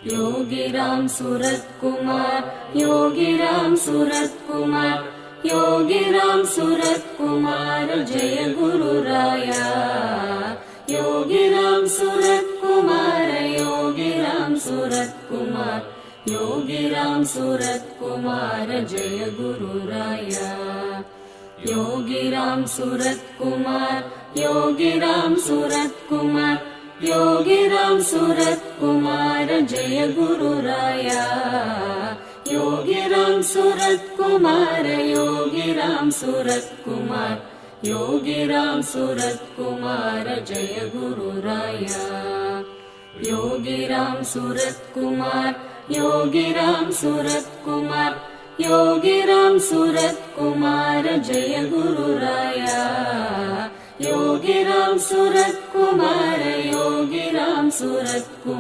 Yogiram Surat Kumar, Yogiram Surat Kumar, Yogiram Surat Kumar Jai Guru Raya. Yogiram Surat Kumar, Yogiram Surat Kumar, Yogiram Surat Kumar Jai Guru Raya. Yogiram Surat Kumar, Yogiram Surat Kumar, Yogiram Surat Kumar Jai Guru Raya. Yogiram Surat Kumar, Yogiram Surat Kumar, Yogiram Surat Kumar Jai Guru Raya. Yogiram Surat Kumar, Yogiram Surat Kumar, Yogiram Surat Kumar Jai Guru Raya. Yogiram Surat Kumar, Yogiram Surat Kumar.